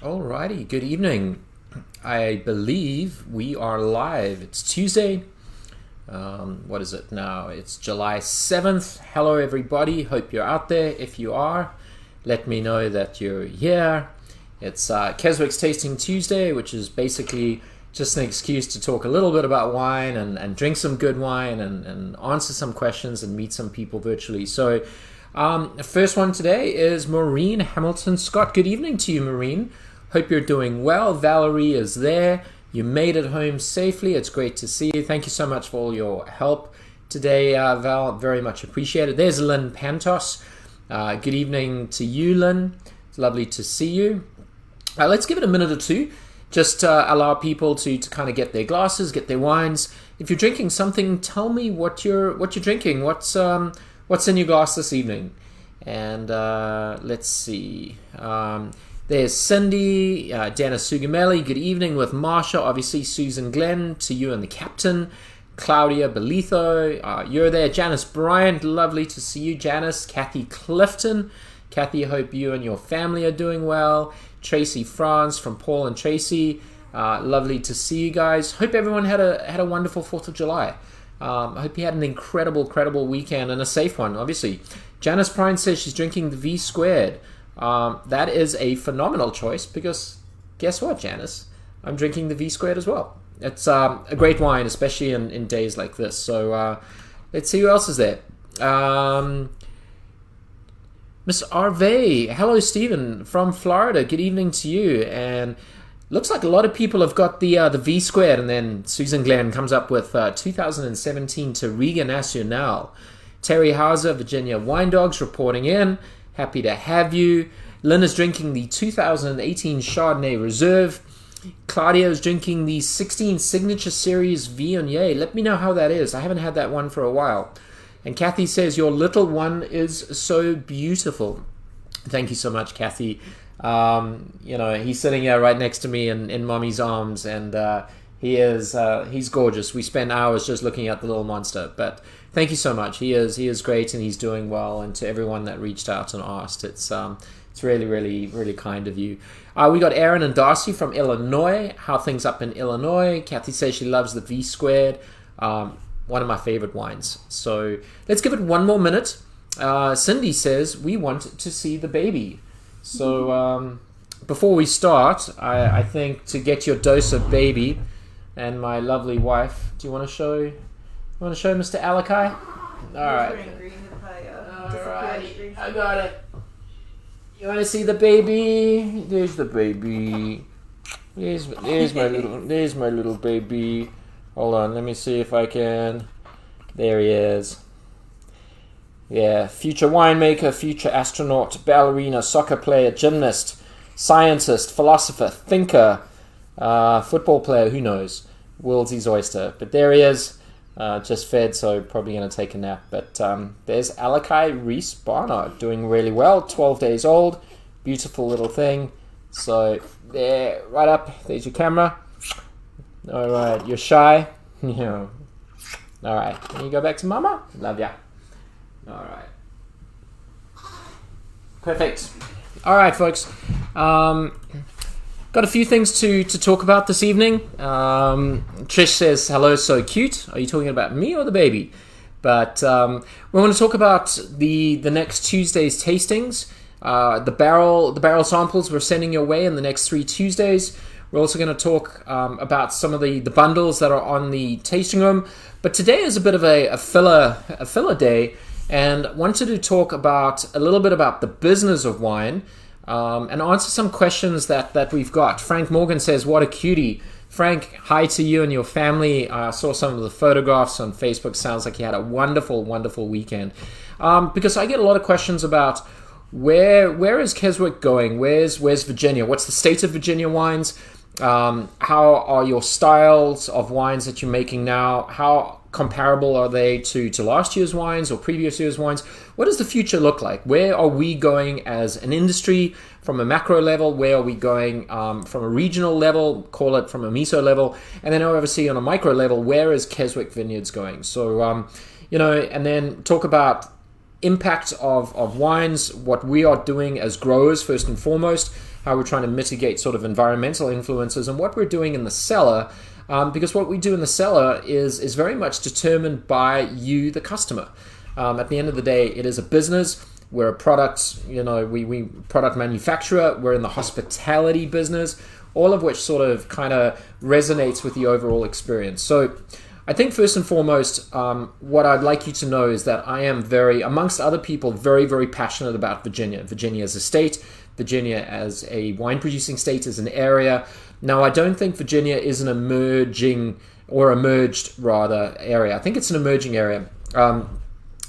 Alrighty, good evening. I believe we are live. It's Tuesday. What is it now? It's July 7th. Hello, everybody. Hope you're out there. If you are, let me know that you're here. It's Keswick's Tasting Tuesday, which is basically just an excuse to talk a little bit about wine and drink some good wine and answer some questions and meet some people virtually. So the first one today is Maureen Hamilton Scott. Good evening to you, Maureen. Hope you're doing well. Valerie is there. You made it home safely. It's great to see you. Thank you so much for all your help today, Val. Very much appreciated. There's Lynn Pantos. Good evening to you, Lynn. It's lovely to see you. Let's give it a minute or two. Just allow people to kind of get their glasses, get their wines. If you're drinking something, tell me what you're drinking. What's in your glass this evening? And let's see. There's Cindy, Dana Sugameli, good evening with Marsha, obviously Susan Glenn, to you and the captain, Claudia Belitho, you're there, Janice Bryant, lovely to see you, Janice, Kathy Clifton, Kathy, hope you and your family are doing well, Tracy France from Paul and Tracy, lovely to see you guys, hope everyone had a wonderful 4th of July. I hope you had an incredible weekend and a safe one, obviously. Janice Bryant says she's drinking the V squared. That is a phenomenal choice because guess what, Janice? I'm drinking the V squared as well. It's a great wine, especially in days like this. So let's see who else is there. Miss Arve, hello Stephen from Florida. Good evening to you. And looks like a lot of people have got the V squared, and then Susan Glenn comes up with 2017 Touriga Nacional. Terry Hauser, Virginia Wine Dogs reporting in. Happy to have you. Lynn is drinking the 2018 Chardonnay Reserve. Claudia is drinking the 16 Signature Series Viognier. Let me know how that is. I haven't had that one for a while. And Kathy says, your little one is so beautiful. Thank you so much, Kathy. He's sitting here right next to me in mommy's arms, and he's gorgeous. We spend hours just looking at the little monster, but thank you so much. He is great, and he's doing well. And to everyone that reached out and asked, it's really kind of you. We got Aaron and Darcy from Illinois. How things up in Illinois? Kathy says she loves the V squared. One of my favorite wines. So let's give it one more minute. Cindy says we want to see the baby. So before we start, I think to get your dose of baby and my lovely wife, do you want to show Mr. Alakai? Alright. Alright, I got it. You want to see the baby? There's the baby. There's my little baby. Hold on, let me see if I can. There he is. Yeah, future winemaker, future astronaut, ballerina, soccer player, gymnast, scientist, philosopher, thinker, football player, who knows? World's his oyster. But there he is. Just fed, so probably going to take a nap. But there's Alakai Reese Barnard doing really well. 12 days old. Beautiful little thing. So there, right up. There's your camera. All right, you're shy. All right, can you go back to mama? Love ya. All right. Perfect. All right, folks. Got a few things to talk about this evening. Trish says, hello, so cute. Are you talking about me or the baby? But we want to talk about the next Tuesday's tastings. The barrel samples we're sending your way in the next 3 Tuesdays. We're also going to talk about some of the bundles that are on the tasting room. But today is a bit of a filler day, and wanted to talk a little bit about the business of wine. And answer some questions that we've got. Frank Morgan says, what a cutie. Frank, hi to you and your family. I saw some of the photographs on Facebook. Sounds like you had a wonderful weekend. Because I get a lot of questions about where is Keswick going? Where's Virginia? What's the state of Virginia wines? How are your styles of wines that you're making now? How comparable are they to last year's wines or previous year's wines? What does the future look like? Where are we going as an industry from a macro level? Where are we going from a regional level, call it from a meso level? And then obviously on a micro level, where is Keswick Vineyards going? So, and then talk about impact of wines, what we are doing as growers first and foremost, how we're trying to mitigate sort of environmental influences, and what we're doing in the cellar, because what we do in the cellar is very much determined by you, the customer. At the end of the day, it is a business. We're a product, we product manufacturer. We're in the hospitality business, all of which sort of kind of resonates with the overall experience. So I think first and foremost, what I'd like you to know is that I am amongst other people, very, very passionate about Virginia. Virginia as a state, Virginia as a wine producing state, as an area. Now, I don't think Virginia is an emerged area. I think it's an emerging area.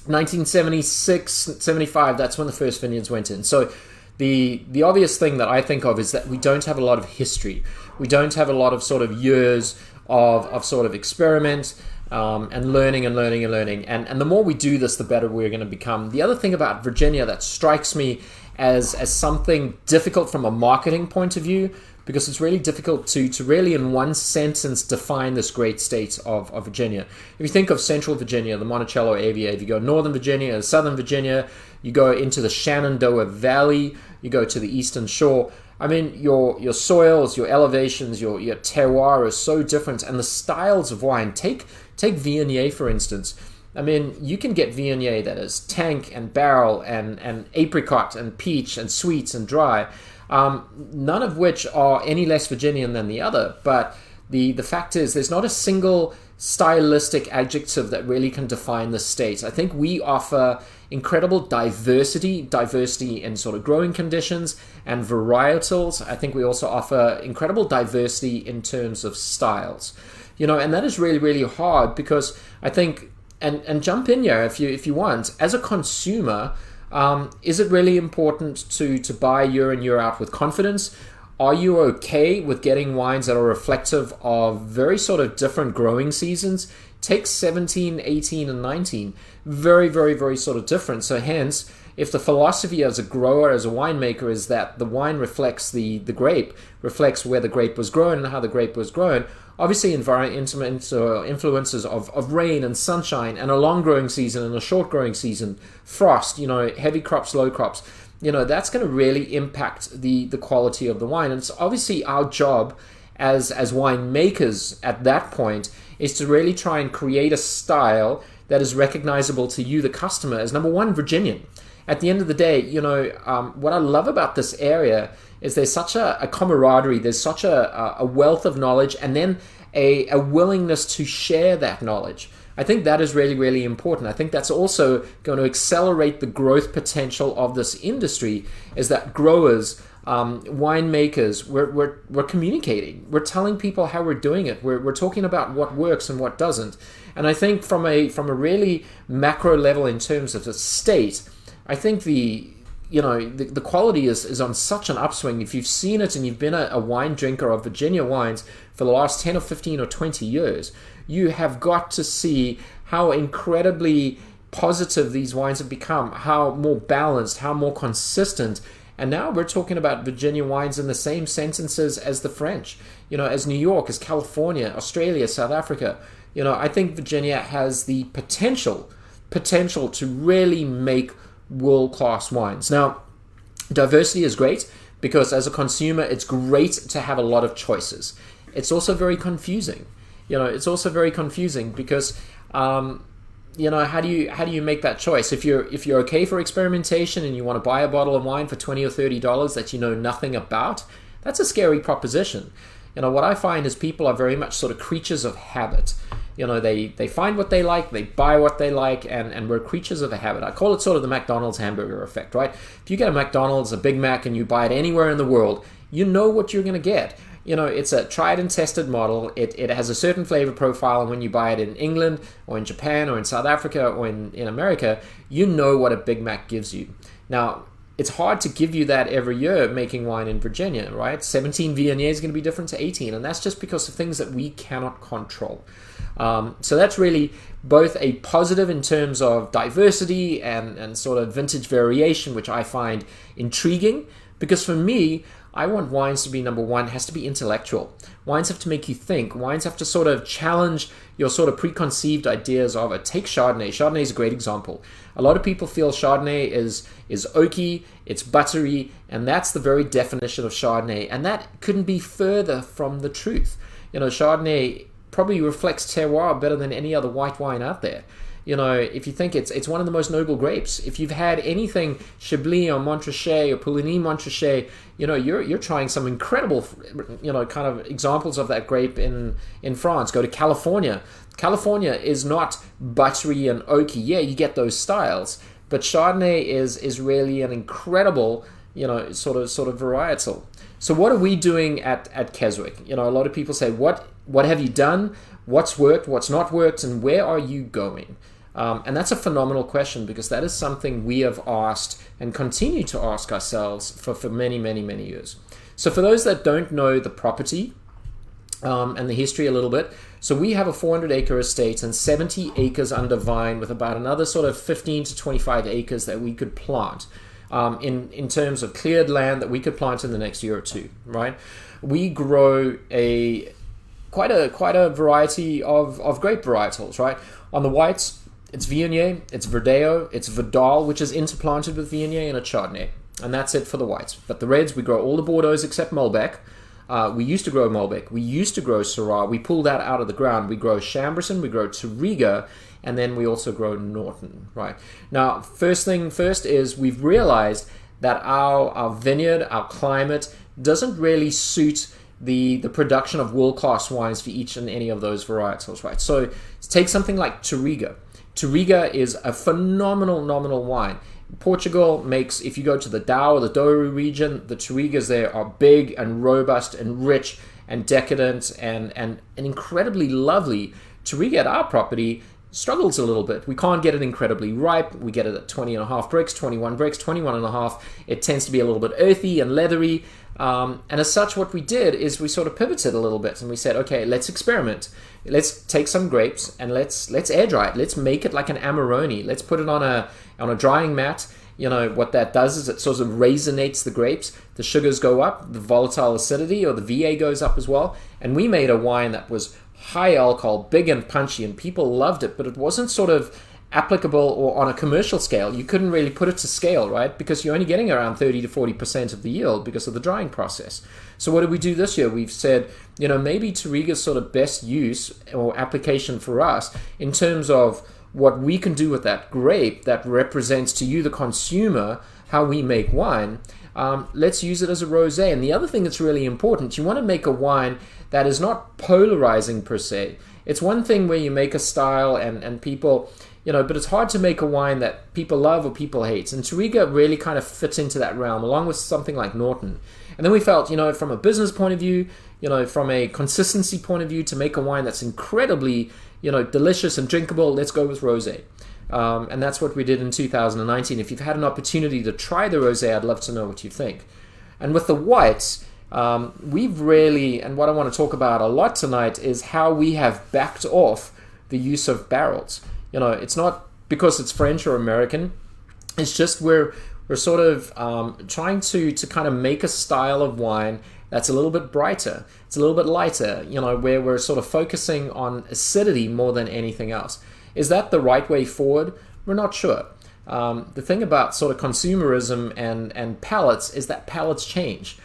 1976, 75, that's when the first vineyards went in. So the obvious thing that I think of is that we don't have a lot of history. We don't have a lot of sort of years of sort of experiment and learning. And the more we do this, the better we're going to become. The other thing about Virginia that strikes me as something difficult from a marketing point of view, because it's really difficult to really in one sentence define this great state of Virginia. If you think of Central Virginia, the Monticello area, if you go Northern Virginia, Southern Virginia, you go into the Shenandoah Valley, you go to the Eastern Shore, I mean, your soils, your elevations, your terroir is so different, and the styles of wine. Take Viognier, for instance. I mean, you can get Viognier that is tank and barrel and apricot and peach and sweets and dry, none of which are any less Virginian than the other. But the fact is, there's not a single stylistic adjective that really can define the state. I think we offer incredible diversity in sort of growing conditions and varietals. I think we also offer incredible diversity in terms of styles, and that is really, really hard, because I think, and jump in here if you want, as a consumer, is it really important to buy year in, year out with confidence? Are you okay with getting wines that are reflective of very sort of different growing seasons? Take 17, 18, and 19. Very, very, very sort of different. So hence, if the philosophy as a grower, as a winemaker, is that the wine reflects the grape, reflects where the grape was grown and how the grape was grown, obviously environmental influences of rain and sunshine and a long growing season and a short growing season, frost, heavy crops, low crops, that's going to really impact the quality of the wine. And it's obviously our job as winemakers at that point is to really try and create a style that is recognizable to you, the customer, as number one, Virginian. At the end of the day, what I love about this area is there's such a camaraderie, there's such a wealth of knowledge, and then a willingness to share that knowledge. I think that is really, really important. I think that's also going to accelerate the growth potential of this industry, is that growers, winemakers, we're communicating. We're telling people how we're doing it. We're talking about what works and what doesn't. And I think from a really macro level in terms of the state, I think the quality is on such an upswing. If you've seen it and you've been a wine drinker of Virginia wines for the last 10 or 15 or 20 years, you have got to see how incredibly positive these wines have become, how more balanced, how more consistent. And now we're talking about Virginia wines in the same sentences as the French, as New York, as California, Australia, South Africa. I think Virginia has the potential to really make world-class wines. Now, diversity is great, because as a consumer, it's great to have a lot of choices. It's also very confusing. Because how do you make that choice? If you're okay for experimentation and you want to buy a bottle of wine for $20 or $30 that you know nothing about, that's a scary proposition. What I find is people are very much sort of creatures of habit. They find what they like, they buy what they like, and we're creatures of a habit. I call it sort of the McDonald's hamburger effect, right? If you get a McDonald's, a Big Mac, and you buy it anywhere in the world, you know what you're going to get. It's a tried and tested model. It has a certain flavor profile, and when you buy it in England or in Japan or in South Africa or in America, you know what a Big Mac gives you. Now, it's hard to give you that every year making wine in Virginia, right? 17 Viognier is going to be different to 18, and that's just because of things that we cannot control. So that's really both a positive in terms of diversity and sort of vintage variation, which I find intriguing, because for me, I want wines to be, number one, has to be intellectual. Wines have to make you think. Wines have to sort of challenge your sort of preconceived ideas of it. Take Chardonnay. Chardonnay is a great example. A lot of people feel Chardonnay is oaky, it's buttery, and that's the very definition of Chardonnay. And that couldn't be further from the truth. Chardonnay probably reflects terroir better than any other white wine out there. If you think it's one of the most noble grapes. If you've had anything Chablis or Montrachet or Pouligny-Montrachet, you're trying some incredible, kind of examples of that grape in France. Go to California. California is not buttery and oaky. Yeah, you get those styles, but Chardonnay is really an incredible, sort of varietal. So what are we doing at Keswick? A lot of people say, what have you done? What's worked? What's not worked? And where are you going? And that's a phenomenal question, because that is something we have asked and continue to ask ourselves for many, many, many years. So for those that don't know the property and the history a little bit, so we have a 400-acre estate and 70 acres under vine with about another sort of 15 to 25 acres that we could plant in terms of cleared land that we could plant in the next year or two, right? We grow quite a variety of grape varietals, right? On the whites, it's Viognier, it's Verdeo, it's Vidal, which is interplanted with Viognier, and a Chardonnay. And that's it for the whites. But the reds, we grow all the Bordeaux except Malbec. We used to grow Malbec. We used to grow Syrah. We pulled that out of the ground. We grow Chambourcin, we grow Touriga, and then we also grow Norton, right? Now, first thing first is we've realized that our vineyard, our climate, doesn't really suit the production of world-class wines for each and any of those varietals, right? So take something like Touriga. Touriga is a phenomenal wine. Portugal makes, if you go to the Douro or the Douro region, the Tourigas there are big and robust and rich and decadent and incredibly lovely. Touriga at our property struggles a little bit. We can't get it incredibly ripe. We get it at 20.5 bricks, 21 bricks, 21.5. It tends to be a little bit earthy and leathery. And as such, what we did is we sort of pivoted a little bit and we said, okay, let's experiment. Let's take some grapes and let's air dry it. Let's make it like an Amarone. Let's put it on a drying mat. What that does is it sort of raisinates the grapes. The sugars go up, the volatile acidity or the VA goes up as well. And we made a wine that was high alcohol, big and punchy, and people loved it, but it wasn't sort of applicable or on a commercial scale. You couldn't really put it to scale, right? Because you're only getting around 30 to 40% of the yield because of the drying process. So what did we do this year? We've said, maybe Touriga's sort of best use or application for us in terms of what we can do with that grape that represents to you, the consumer, how we make wine. Let's use it as a rosé. And the other thing that's really important, you want to make a wine that is not polarizing per se. It's one thing where you make a style and people, but it's hard to make a wine that people love or people hate. And Touriga really kind of fits into that realm, along with something like Norton. And then we felt, from a business point of view, from a consistency point of view, to make a wine that's incredibly, delicious and drinkable, let's go with rosé. And that's what we did in 2019. If you've had an opportunity to try the rosé, I'd love to know what you think. And with the whites, we've really, and what I want to talk about a lot tonight is how we have backed off the use of barrels. It's not because it's French or American. It's just we're sort of trying to kind of make a style of wine that's a little bit brighter. It's a little bit lighter, where we're sort of focusing on acidity more than anything else. Is that the right way forward? We're not sure. The thing about sort of consumerism and palates is that palates change.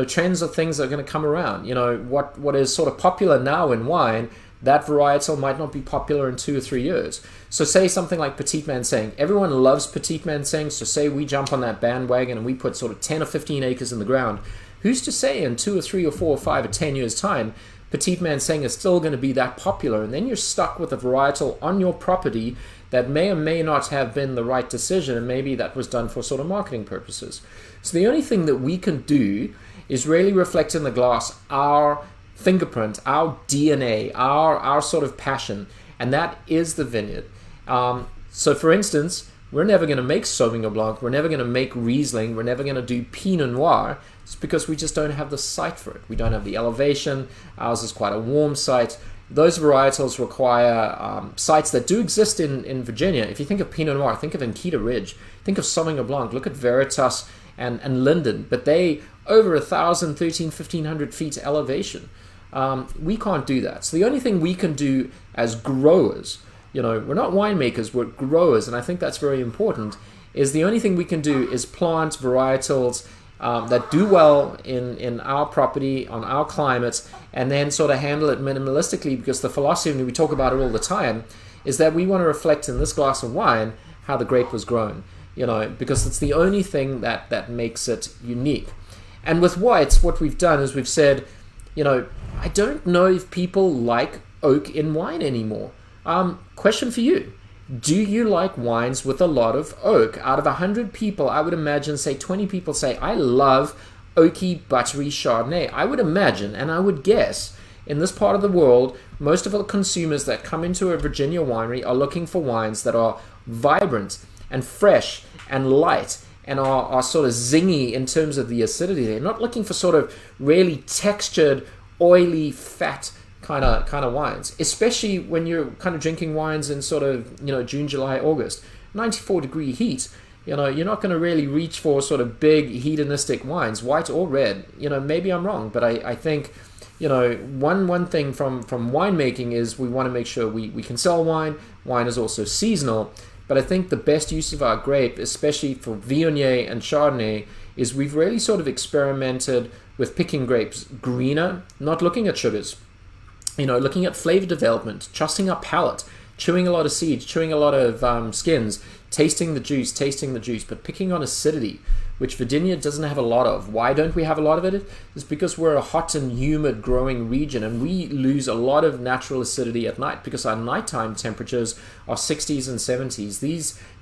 Trends are things that are going to come around. What is sort of popular now in wine, that varietal might not be popular in 2 or 3 years. So say something like Petit Manseng. Everyone loves Petit Manseng, so say we jump on that bandwagon and we put sort of 10 or 15 acres in the ground. Who's to say in 2 or 3 or 4 or 5 or 10 years' time, Petit Manseng is still going to be that popular, and then you're stuck with a varietal on your property that may or may not have been the right decision, and maybe that was done for sort of marketing purposes. So the only thing that we can do is really reflect in the glass our fingerprint, our DNA, our sort of passion, and that is the vineyard. So for instance, we're never going to make Sauvignon Blanc, we're never going to make Riesling, we're never going to do Pinot Noir. It's because we just don't have the site for it. We don't have the elevation. Ours is quite a warm site. Those varietals require sites that do exist in Virginia. If you think of Pinot Noir, think of Ankita Ridge, think of Sauvignon Blanc, look at Veritas and Linden, but they over 1,000, 13, 1,500 feet elevation. We can't do that. So the only thing we can do as growers, we're not winemakers, we're growers, and I think that's very important, is the only thing we can do is plant varietals that do well in our property, on our climates, and then sort of handle it minimalistically, because the philosophy, and we talk about it all the time, is that we want to reflect in this glass of wine how the grape was grown, because it's the only thing that makes it unique. And with whites, what we've done is we've said, I don't know if people like oak in wine anymore. Question for you. Do you like wines with a lot of oak? Out of 100 people, I would imagine, say 20 people say, I love oaky, buttery Chardonnay. I would imagine, and I would guess, in this part of the world, most of the consumers that come into a Virginia winery are looking for wines that are vibrant and fresh and light and are sort of zingy in terms of the acidity. They're not looking for sort of really textured, oily, fat kind of wines, especially when you're kind of drinking wines in sort of June, July, August, 94-degree heat. You're not going to really reach for sort of big hedonistic wines, white or red. Maybe I'm wrong, but I think one thing from winemaking is we want to make sure we can sell wine. Wine is also seasonal, but I think the best use of our grape, especially for Viognier and Chardonnay, is we've really sort of experimented with picking grapes greener, not looking at sugars. Looking at flavor development, trusting our palate, chewing a lot of seeds, chewing a lot of skins, tasting the juice, but picking on acidity, which Virginia doesn't have a lot of. Why don't we have a lot of it? It's because we're a hot and humid growing region, and we lose a lot of natural acidity at night because our nighttime temperatures are 60s and 70s.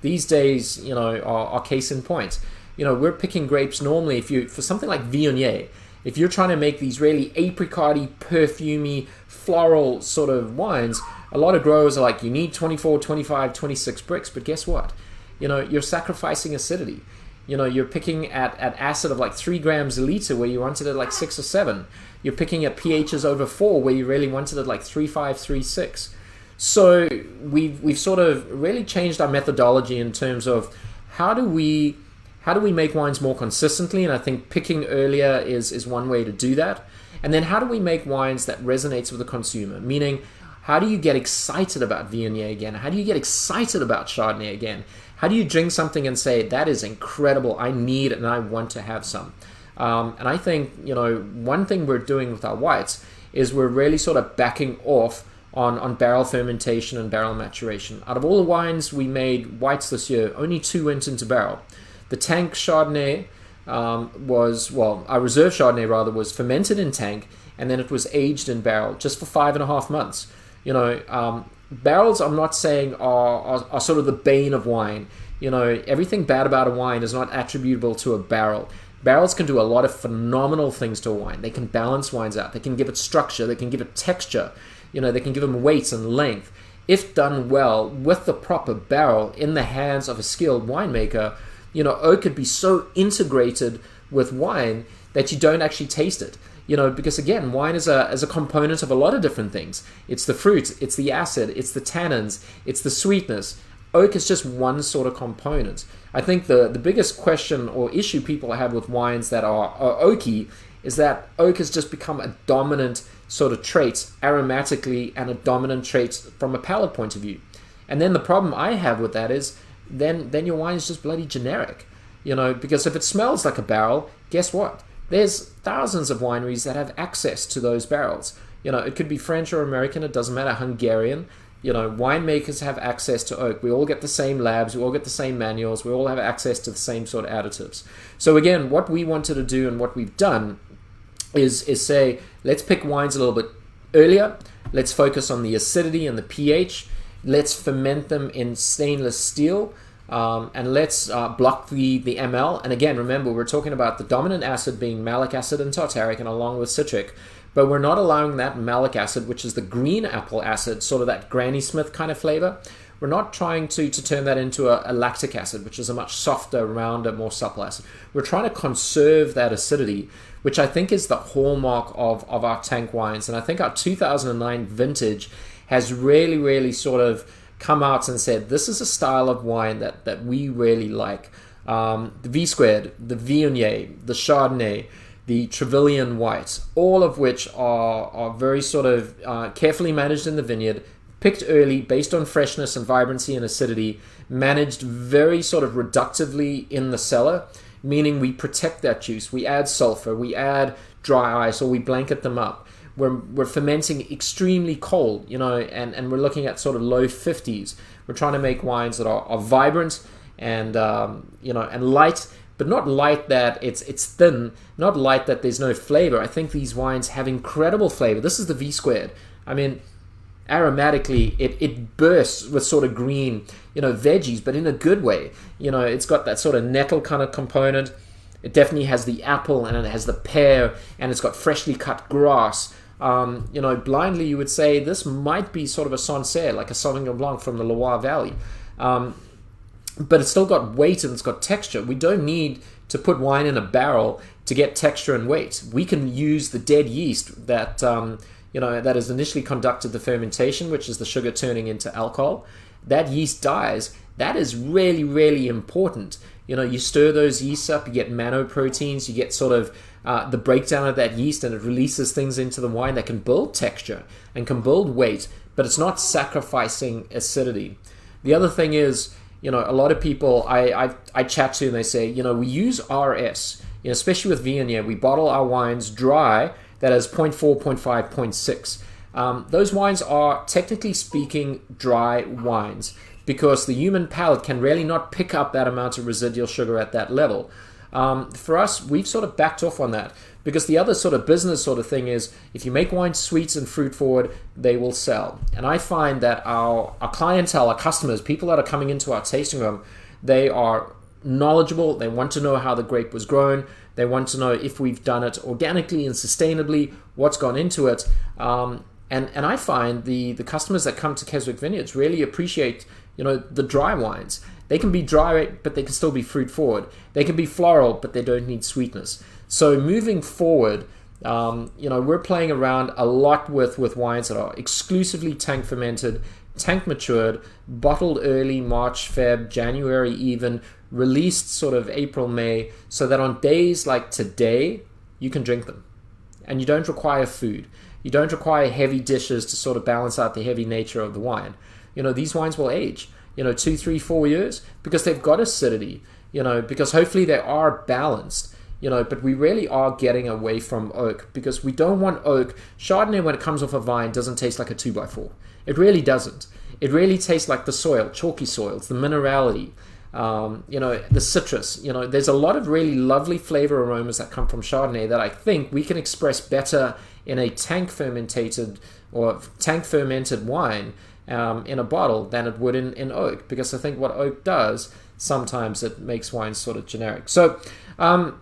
These days, are case in point. We're picking grapes normally for something like Viognier. If you're trying to make these really apricot-y, perfumey, floral sort of wines, a lot of growers are like, you need 24, 25, 26 bricks, but guess what? You're sacrificing acidity. You're picking at acid of like 3 grams a liter where you wanted it like 6 or 7. You're picking at pHs over 4 where you really wanted it like 3.5, 3.6. So we've sort of really changed our methodology in terms of how do we make wines more consistently, and I think picking earlier is one way to do that. And then how do we make wines that resonates with the consumer? Meaning, how do you get excited about Viognier again? How do you get excited about Chardonnay again? How do you drink something and say, that is incredible, I need and I want to have some? And I think, one thing we're doing with our whites is we're really sort of backing off on barrel fermentation and barrel maturation. Out of all the wines we made whites this year, only 2 went into barrel. The tank Chardonnay our reserve Chardonnay rather, was fermented in tank, and then it was aged in barrel just for 5.5 months. Barrels, I'm not saying are sort of the bane of wine. Everything bad about a wine is not attributable to a barrel. Barrels can do a lot of phenomenal things to a wine. They can balance wines out. They can give it structure. They can give it texture. They can give them weight and length. If done well with the proper barrel in the hands of a skilled winemaker, oak could be so integrated with wine that you don't actually taste it. Because again, wine is a component of a lot of different things. It's the fruit, it's the acid, it's the tannins, it's the sweetness. Oak is just one sort of component. I think the biggest question or issue people have with wines that are oaky is that oak has just become a dominant sort of trait aromatically and a dominant trait from a palate point of view. And then the problem I have with that is then your wine is just bloody generic. Because if it smells like a barrel, guess what? There's thousands of wineries that have access to those barrels. It could be French or American, it doesn't matter, Hungarian. Winemakers have access to oak. We all get the same labs, we all get the same manuals, we all have access to the same sort of additives. So again, what we wanted to do and what we've done is say, let's pick wines a little bit earlier, let's focus on the acidity and the pH, let's ferment them in stainless steel, and let's block the ML. And again, remember, we're talking about the dominant acid being malic acid and tartaric, and along with citric, but we're not allowing that malic acid, which is the green apple acid, sort of that Granny Smith kind of flavor. We're not trying to turn that into a lactic acid, which is a much softer, rounder, more supple acid. We're trying to conserve that acidity, which I think is the hallmark of our tank wines. And I think our 2009 vintage has really, really sort of come out and said, this is a style of wine that we really like. The V squared, the Viognier, the Chardonnay, the Trevelyan White, all of which are very sort of carefully managed in the vineyard, picked early based on freshness and vibrancy and acidity, managed very sort of reductively in the cellar, meaning we protect that juice. We add sulfur, we add dry ice, or we blanket them up. We're fermenting extremely cold, and we're looking at sort of low 50s. We're trying to make wines that are vibrant and and light, but not light that it's thin, not light that there's no flavor. I think these wines have incredible flavor. This is the V squared. I mean, aromatically, it bursts with sort of green, veggies, but in a good way. It's got that sort of nettle kind of component. It definitely has the apple, and it has the pear, and it's got freshly cut grass. Blindly you would say this might be sort of a Sancerre, like a Sauvignon Blanc from the Loire Valley. But it's still got weight and it's got texture. We don't need to put wine in a barrel to get texture and weight. We can use the dead yeast that that has initially conducted the fermentation, which is the sugar turning into alcohol. That yeast dies. That is really, really important. You stir those yeasts up, you get manoproteins, you get sort of the breakdown of that yeast, and it releases things into the wine that can build texture and can build weight, but it's not sacrificing acidity. The other thing is, a lot of people I chat to, and they say, we use RS, especially with Vineyard, we bottle our wines dry, that is 0.4, 0.5, 0.6. Those wines are, technically speaking, dry wines, because the human palate can really not pick up that amount of residual sugar at that level. For us, we've sort of backed off on that, because the other sort of business sort of thing is, if you make wine sweet and fruit forward, they will sell. And I find that our clientele, our customers, people that are coming into our tasting room, they are knowledgeable. They want to know how the grape was grown. They want to know if we've done it organically and sustainably, what's gone into it. And I find the customers that come to Keswick Vineyards really appreciate the dry wines. They can be dry, but they can still be fruit forward. They can be floral, but they don't need sweetness. So moving forward, we're playing around a lot with wines that are exclusively tank fermented, tank matured, bottled early March, Feb, January even, released sort of April, May, so that on days like today, you can drink them. And you don't require food. You don't require heavy dishes to sort of balance out the heavy nature of the wine. These wines will age, 2, 3, 4 years, because they've got acidity, because hopefully they are balanced, but we really are getting away from oak, because we don't want oak. Chardonnay, when it comes off a vine, doesn't taste like a 2x4. It really doesn't. It really tastes like the soil, chalky soils, the minerality, the citrus. There's a lot of really lovely flavor aromas that come from Chardonnay that I think we can express better in a tank fermented wine in a bottle than it would in oak, because I think what oak does, sometimes it makes wine sort of generic. So so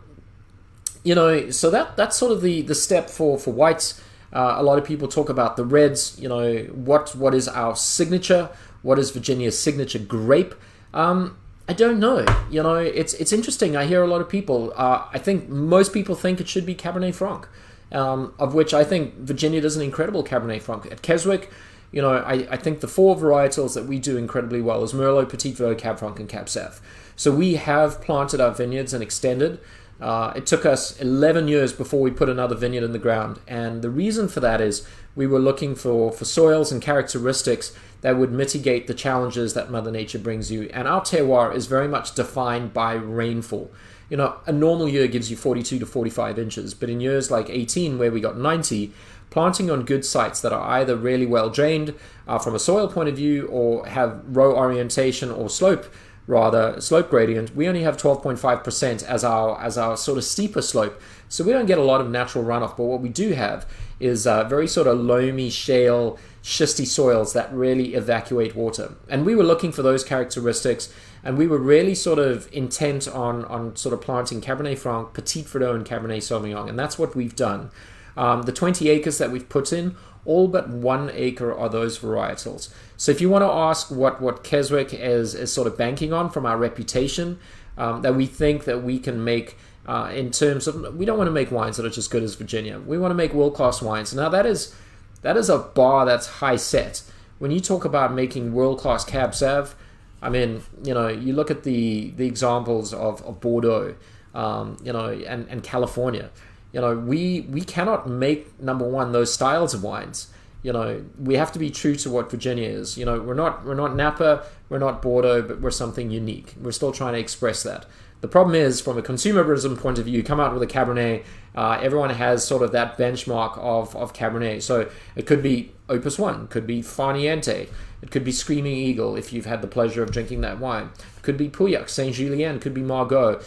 that's sort of the step for whites. A lot of people talk about the reds. What is our signature? What is Virginia's signature grape? I don't know. It's interesting. I hear a lot of people. I think most people think it should be Cabernet Franc, of which I think Virginia does an incredible Cabernet Franc. At Keswick, I think the 4 varietals that we do incredibly well is Merlot, Petit Verdot, Cab Franc, and Cab Sav. So we have planted our vineyards and extended. It took us 11 years before we put another vineyard in the ground. And the reason for that is we were looking for soils and characteristics that would mitigate the challenges that Mother Nature brings you. And our terroir is very much defined by rainfall. A normal year gives you 42 to 45 inches, but in years like 18, where we got 90, planting on good sites that are either really well drained from a soil point of view, or have row orientation or slope gradient, we only have 12.5% as our sort of steeper slope. So we don't get a lot of natural runoff, but what we do have is very sort of loamy, shale, schisty soils that really evacuate water. And we were looking for those characteristics, and we were really sort of intent on sort of planting Cabernet Franc, Petit Verdot, and Cabernet Sauvignon, and that's what we've done. The 20 acres that we've put in, all but 1 acre are those varietals. So if you want to ask what Keswick is sort of banking on from our reputation, that we think that we can make in terms of, we don't want to make wines that are just good as Virginia. We want to make world-class wines. Now that is a bar that's high set. When you talk about making world-class Cab Sav, I mean, you look at the examples of Bordeaux, and California. we cannot make, number one, those styles of wines. We have to be true to what Virginia is. We're not Napa, we're not Bordeaux, but we're something unique. We're still trying to express that. The problem is, from a consumerism point of view, you come out with a Cabernet, everyone has sort of that benchmark of Cabernet. So it could be Opus One, it could be Farniente, it could be Screaming Eagle if you've had the pleasure of drinking that wine. It could be Pauillac, Saint Julien, it could be Margaux.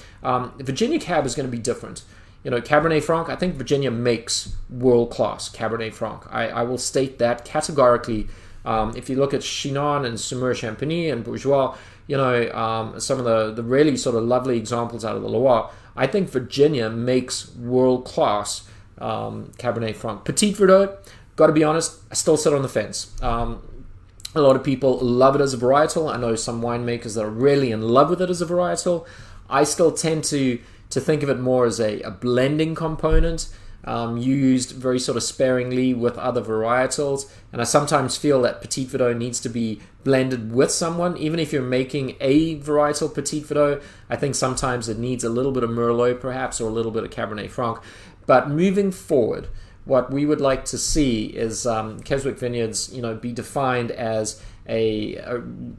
Virginia Cab is going to be different. Cabernet Franc, I think Virginia makes world-class Cabernet Franc. I will state that categorically. If you look at Chinon and Semur Champagny and Bourgeois, some of the really sort of lovely examples out of the Loire, I think Virginia makes world-class Cabernet Franc. Petit Verdot, got to be honest, I still sit on the fence. A lot of people love it as a varietal. I know some winemakers that are really in love with it as a varietal. I still tend to think of it more as a blending component, used very sort of sparingly with other varietals. And I sometimes feel that Petit Verdot needs to be blended with someone. Even if you're making a varietal Petit Verdot, I think sometimes it needs a little bit of Merlot perhaps, or a little bit of Cabernet Franc. But moving forward, what we would like to see is Keswick Vineyards, be defined as a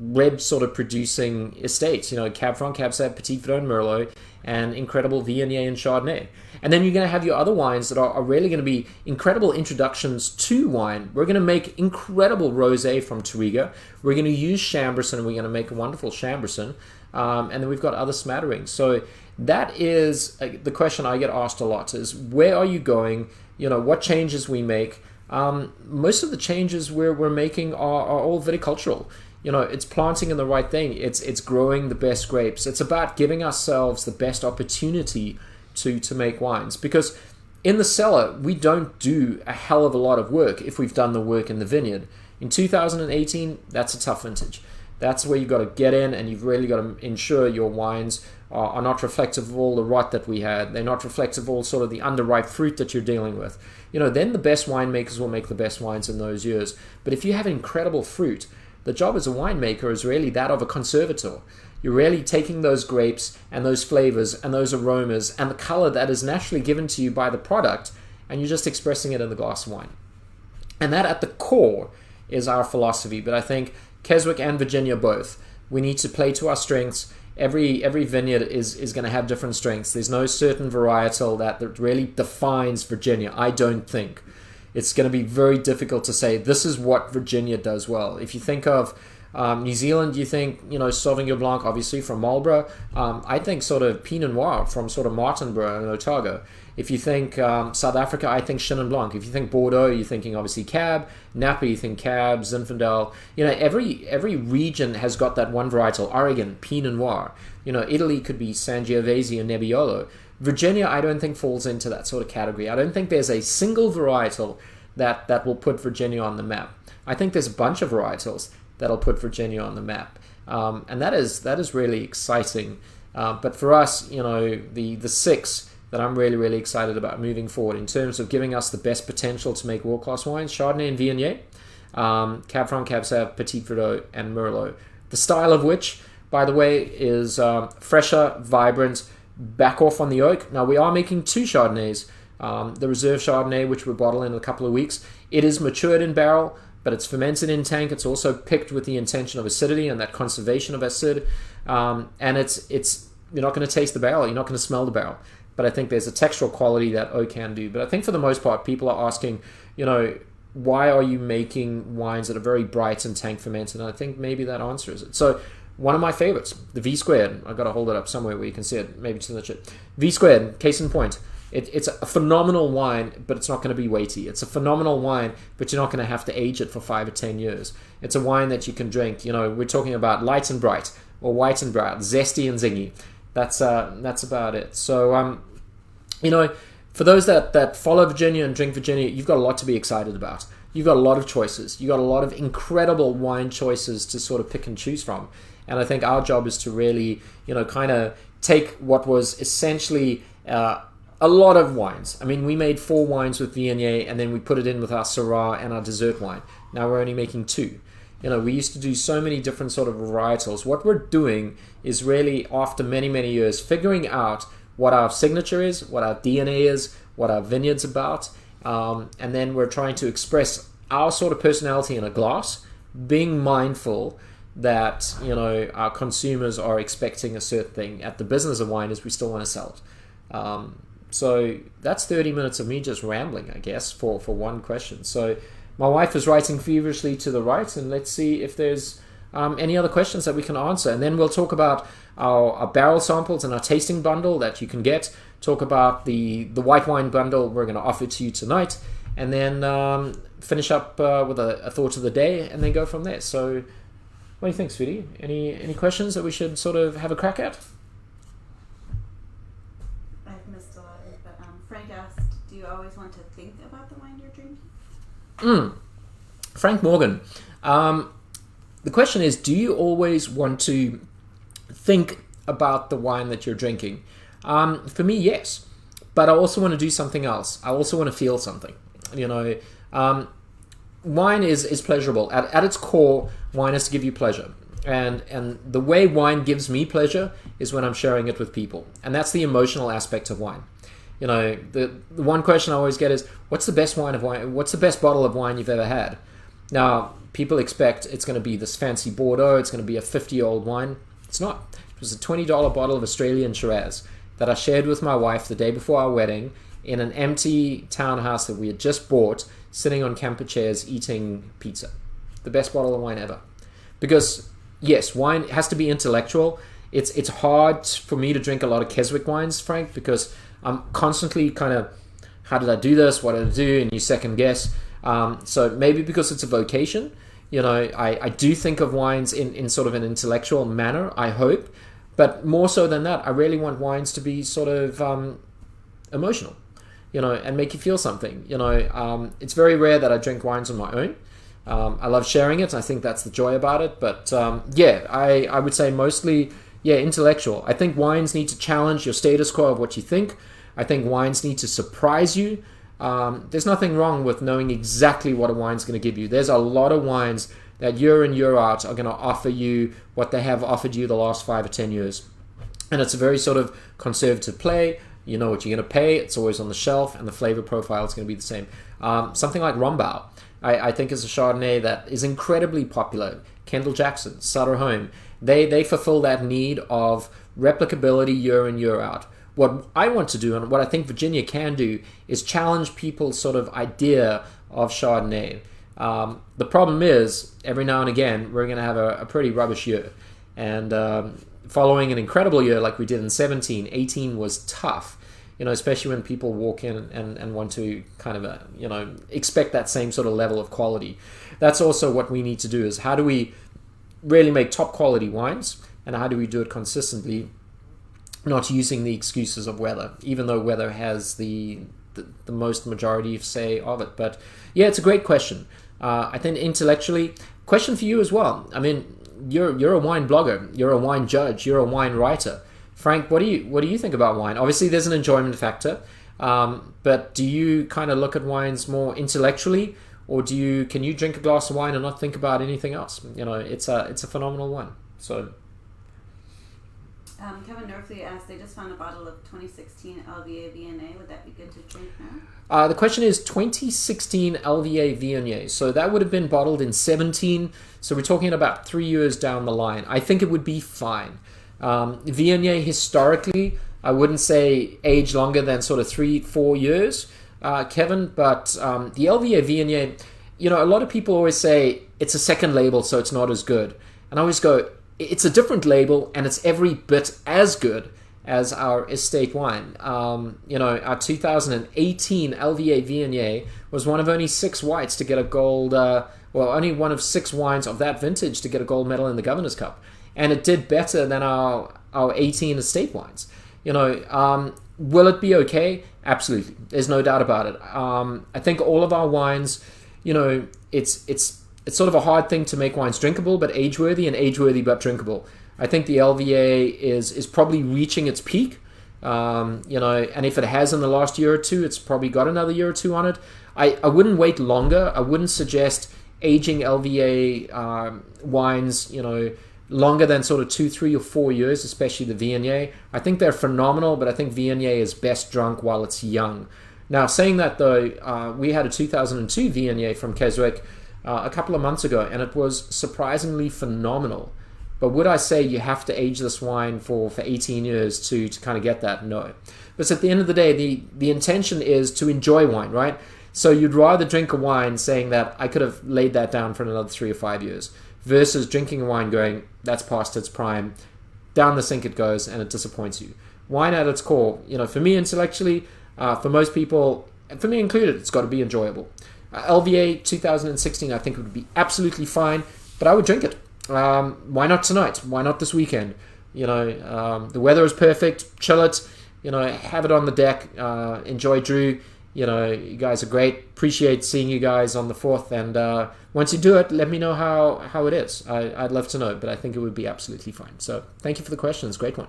red sort of producing estates, Cab Franc, Cab Sauv, Petit Verdot, and Merlot, and incredible Viognier and Chardonnay. And then you're going to have your other wines that are really going to be incredible introductions to wine. We're going to make incredible rosé from Touriga. We're going to use Chambourcin, and we're going to make a wonderful Chambourcin. And then we've got other smatterings. So that is the question I get asked a lot, is where are you going? What changes we make. Most of the changes we're making are all viticultural. It's planting in the right thing. It's growing the best grapes. It's about giving ourselves the best opportunity to make wines. Because in the cellar, we don't do a hell of a lot of work if we've done the work in the vineyard. In 2018, that's a tough vintage. That's where you've got to get in, and you've really got to ensure your wines are not reflective of all the rot that we had. They're not reflective of all sort of the underripe fruit that you're dealing with. Then the best winemakers will make the best wines in those years. But if you have incredible fruit, the job as a winemaker is really that of a conservator. You're really taking those grapes and those flavors and those aromas and the color that is naturally given to you by the product, and you're just expressing it in the glass of wine. And that at the core is our philosophy. But I think Keswick and Virginia both, we need to play to our strengths. Every vineyard is going to have different strengths. There's no certain varietal that really defines Virginia, I don't think. It's going to be very difficult to say this is what Virginia does well. If you think of New Zealand, you think, Sauvignon Blanc, obviously, from Marlborough. I think sort of Pinot Noir from sort of Martinborough and Otago. If you think South Africa, I think Chenin Blanc. If you think Bordeaux, you're thinking obviously Cab. Napa, you think Cab, Zinfandel. Every region has got that one varietal. Oregon, Pinot Noir. Italy could be Sangiovese and Nebbiolo. Virginia, I don't think falls into that sort of category. I don't think there's a single varietal that will put Virginia on the map. I think there's a bunch of varietals that'll put Virginia on the map. And that is really exciting. But for us, the six that I'm really, really excited about moving forward in terms of giving us the best potential to make world-class wines, Chardonnay and Viognier, Cab Franc, Cab Sauv, Petit Verdot, and Merlot. The style of which, by the way, is fresher, vibrant, back off on the oak. Now, we are making two Chardonnays. The Reserve Chardonnay, which we're bottling in a couple of weeks, it is matured in barrel, but it's fermented in tank. It's also picked with the intention of acidity and that conservation of acid. And it's you're not going to taste the barrel. You're not going to smell the barrel. But I think there's a textural quality that oak can do. But I think for the most part, people are asking, why are you making wines that are very bright and tank fermented? And I think maybe that answers it. So one of my favorites, the V Squared. I've got to hold it up somewhere where you can see it, maybe to the chip. V Squared, case in point. It's a phenomenal wine, but it's not going to be weighty. It's a phenomenal wine, but you're not going to have to age it for 5 or 10 years. It's a wine that you can drink. We're talking about light and bright, or white and bright, zesty and zingy. That's about it. So, for those that follow Virginia and drink Virginia, you've got a lot to be excited about. You've got a lot of choices. You've got a lot of incredible wine choices to sort of pick and choose from. And I think our job is to really, kind of take what was essentially a lot of wines. I mean, we made 4 wines with Viognier, and then we put it in with our Syrah and our dessert wine. Now we're only making 2. We used to do so many different sort of varietals. What we're doing is really, after many, many years, figuring out what our signature is, what our DNA is, what our vineyard's about, and then we're trying to express our sort of personality in a glass, being mindful that, you know, our consumers are expecting a certain thing. At the business of wine is we still want to sell it. So that's 30 minutes of me just rambling, I guess, for one question. So my wife is writing feverishly to the right, and let's see if there's any other questions that we can answer. And then we'll talk about our barrel samples and our tasting bundle that you can get, talk about the white wine bundle we're going to offer to you tonight, and then finish up with a thought of the day, and then go from there. So what do you think, sweetie? Any questions that we should sort of have a crack at? I've missed a lot of it, but Frank asked, do you always want to think about the wine you're drinking? Frank Morgan. The question is, do you always want to think about the wine that you're drinking? For me, yes. But I also want to do something else. I also want to feel something. You know, wine is pleasurable. At its core, wine is to give you pleasure. And the way wine gives me pleasure is when I'm sharing it with people. And that's the emotional aspect of wine. You know, the one question I always get is, what's the best wine? What's the best bottle of wine you've ever had? Now, people expect it's going to be this fancy Bordeaux, it's going to be a 50-year-old wine. It's not. It was a $20 bottle of Australian Shiraz that I shared with my wife the day before our wedding in an empty townhouse that we had just bought, sitting on camper chairs eating pizza. The best bottle of wine ever. Because, yes, wine has to be intellectual. It's hard for me to drink a lot of Keswick wines, Frank, because I'm constantly kind of, how did I do this? What did I do? And you second guess. So maybe because it's a vocation, you know, I do think of wines in sort of an intellectual manner, I hope. But more so than that, I really want wines to be sort of emotional, you know, and make you feel something. You know, it's very rare that I drink wines on my own. I love sharing it. I think that's the joy about it. But yeah, I would say mostly, yeah, intellectual. I think wines need to challenge your status quo of what you think. I think wines need to surprise you. There's nothing wrong with knowing exactly what a wine's going to give you. There's a lot of wines that year in, year out are going to offer you what they have offered you the last 5 or 10 years. And it's a very sort of conservative play. You know what you're going to pay. It's always on the shelf, and the flavor profile is going to be the same. Something like Rombauer, I think, is a Chardonnay that is incredibly popular. Kendall Jackson, Sutter Home, they fulfill that need of replicability year in, year out. What I want to do, and what I think Virginia can do, is challenge people's sort of idea of Chardonnay. The problem is, every now and again, we're going to have a pretty rubbish year. And following an incredible year like we did in 17, 18 was tough. You know, especially when people walk in and want to kind of, you know, expect that same sort of level of quality. That's also what we need to do, is how do we really make top quality wines, and how do we do it consistently, not using the excuses of weather, even though weather has the most majority of say of it. But yeah, it's a great question. I think intellectually, question for you as well. I mean, you're a wine blogger, you're a wine judge, you're a wine writer. Frank, what do you think about wine? Obviously, there's an enjoyment factor, but do you kind of look at wines more intellectually, or can you drink a glass of wine and not think about anything else? You know, it's a phenomenal one. So. Kevin Norfley asked, they just found a bottle of 2016 LVA Viognier. Would that be good to drink now? The question is 2016 LVA Viognier. So that would have been bottled in 17. So we're talking about 3 years down the line. I think it would be fine. Viognier historically, I wouldn't say age longer than sort of 3-4 years, Kevin. But the LVA Viognier, you know, a lot of people always say it's a second label, so it's not as good. And I always go, it's a different label, and it's every bit as good as our estate wine. You know, our 2018 LVA Viognier was one of only 6 whites to get a gold, only one of 6 wines of that vintage to get a gold medal in the Governor's Cup. And it did better than our 18 estate wines. You know, will it be okay? Absolutely. There's no doubt about it. I think all of our wines, you know, it's sort of a hard thing to make wines drinkable but age-worthy, and age-worthy but drinkable. I think the LVA is probably reaching its peak, you know, and if it has in the last year or two, it's probably got another year or two on it. I wouldn't wait longer. I wouldn't suggest aging LVA wines, you know, longer than sort of 2, 3, or 4 years, especially the Viognier. I think they're phenomenal, but I think Viognier is best drunk while it's young. Now, saying that though, we had a 2002 Viognier from Keswick a couple of months ago, and it was surprisingly phenomenal. But would I say you have to age this wine for 18 years to kind of get that? No. But at the end of the day, the intention is to enjoy wine, right? So you'd rather drink a wine saying that I could have laid that down for another 3 or 5 years versus drinking a wine going, that's past its prime, down the sink it goes, and it disappoints you. Wine at its core, for me intellectually, for most people, and for me included, it's got to be enjoyable. LVA 2016, I think it would be absolutely fine, but I would drink it. Why not tonight? Why not this weekend? The weather is perfect. Chill it. Have it on the deck. Enjoy Drew. You guys are great. Appreciate seeing you guys on the 4th. And once you do it, let me know how it is. I'd love to know, but I think it would be absolutely fine. So thank you for the questions. Great one.